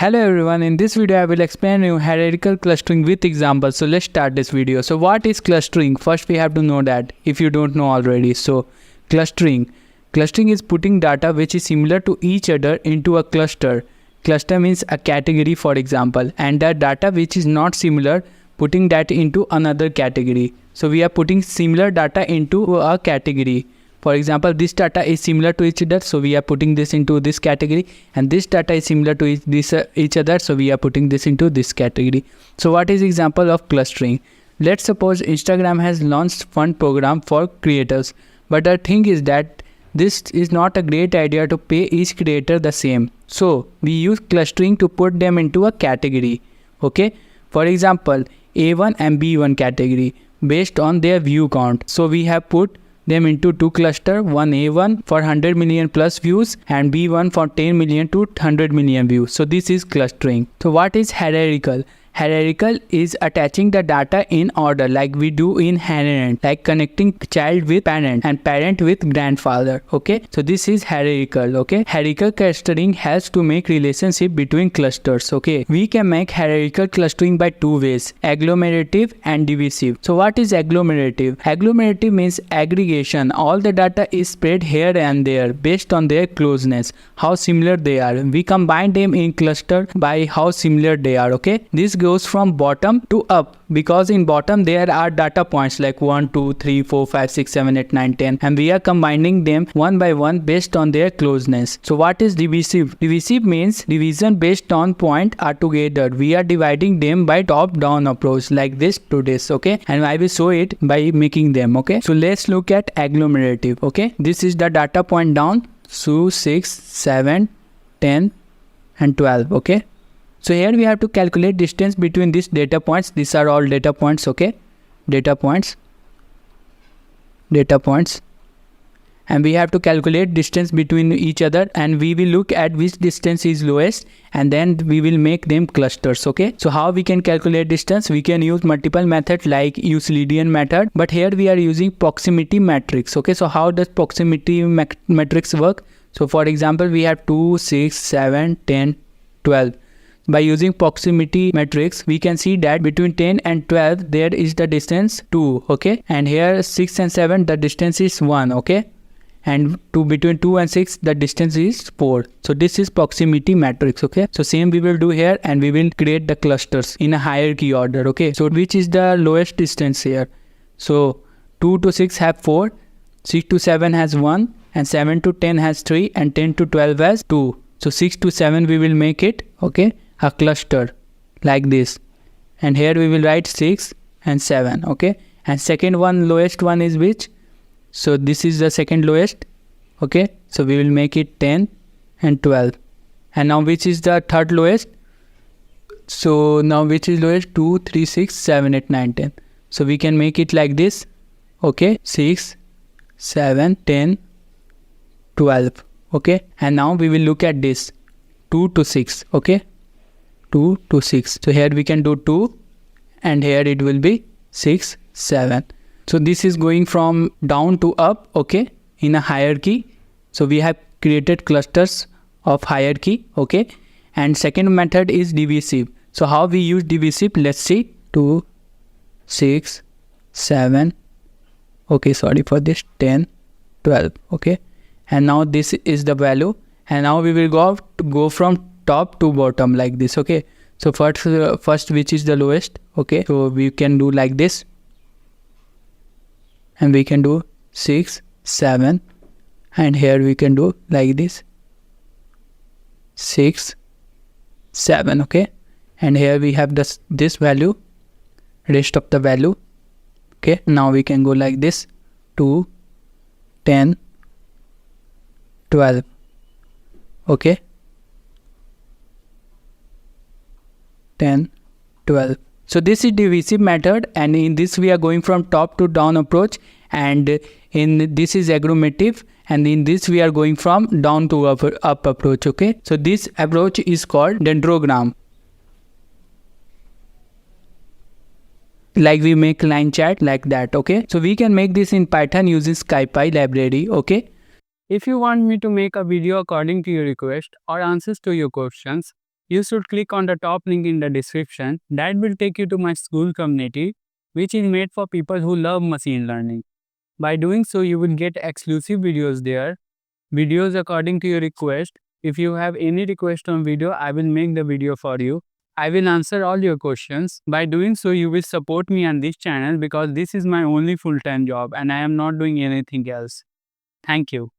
Hello everyone, in this video I will explain you hierarchical clustering with examples. So let's start this video. So what is clustering? First we have to know that if you don't know already. So clustering is putting data which is similar to each other into a cluster. Cluster means a category, for example, and that data which is not similar, putting that into another category. So we are putting similar data into a category. For example, this data is similar to each other, so we are putting this into this category, and this data is similar to each other, so we are putting this into this category. So what is example of clustering? Let's suppose Instagram has launched fund program for creators, but the thing is that this is not a great idea to pay each creator the same. So we use clustering to put them into a category. Okay, for example, A1 and B1 category based on their view count. So we have put them into two cluster, one A1 for 100 million plus views and B1 for 10 million to 100 million views. So this is clustering. So what is hierarchical? Hierarchical is attaching the data in order like we do in inheritance, like connecting child with parent and parent with grandfather. Okay, so this is hierarchical. Okay, hierarchical clustering helps to make relationship between clusters. Okay, we can make hierarchical clustering by two ways: agglomerative and divisive. So what is agglomerative? Agglomerative means aggregation. All the data is spread here and there based on their closeness, how similar they are. We combine them in cluster by how similar they are. Okay, this goes from bottom to up, because in bottom there are data points like 1, 2, 3, 4, 5, 6, 7, 8, 9, 10, and we are combining them one by one based on their closeness. So what is divisive? Divisive means division based on point are together. We are dividing them by top down approach like this to this. Okay, and I will show it by making them. Okay, so let's look at agglomerative. Okay, this is the data point down, so 6, 7, 10 and 12. Okay, so here we have to calculate distance between these data points. These are all data points. Okay, data points, and we have to calculate distance between each other, and we will look at which distance is lowest, and then we will make them clusters. Okay, so how we can calculate distance? We can use multiple methods like Euclidean method, but here we are using proximity matrix. Okay, so how does proximity matrix work? So for example, we have 2, 6, 7, 10, 12. By using proximity matrix, we can see that between 10 and 12 there is the distance 2. Okay, and here 6 and 7 the distance is 1. Okay, and between 2 and 6 the distance is 4. So this is proximity matrix. Okay, so same we will do here, and we will create the clusters in a hierarchy order. Okay, so which is the lowest distance here? So 2 to 6 have 4, 6 to 7 has 1, and 7 to 10 has 3, and 10 to 12 has 2. So 6 to 7 we will make it. Okay, a cluster like this, and here we will write 6 and 7. Okay, and second one, lowest one is which? So this is the second lowest. Okay, so we will make it 10 and 12. And now which is the third lowest? So now which is lowest? 2, 3, 6, 7, 8, 9, 10. So we can make it like this. Okay, 6, 7, 10, 12. Okay, and now we will look at this 2 to 6. Okay, 2 to 6. So here we can do 2, and here it will be 6, 7. So this is going from down to up. Okay, in a hierarchy. So we have created clusters of hierarchy. Okay, and second method is divisive. So how we use divisive? Let's see. 2, 6, 7. Okay, sorry for this. 10, 12. Okay, and now this is the value, and now we will go from top to bottom like this. Okay, so first which is the lowest? Okay, so we can do like this, and we can do 6, 7, and here we can do like this, 6, 7. Okay, and here we have this value, rest of the value. Okay, now we can go like this, 2, 10, 12. Okay, 10, 12. So this is divisive method, and in this we are going from top to down approach, and in this is agglomerative, and in this we are going from down to up approach. Okay, so this approach is called dendrogram. Like we make line chart like that. Okay, so we can make this in Python using SciPy library. Okay, If you want me to make a video according to your request or answers to your questions, you should click on the top link in the description. That will take you to my school community, which is made for people who love machine learning. By doing so, you will get exclusive videos there, videos according to your request. If you have any request on video, I will make the video for you. I will answer all your questions. By doing so, you will support me on this channel because this is my only full-time job and I am not doing anything else. Thank you.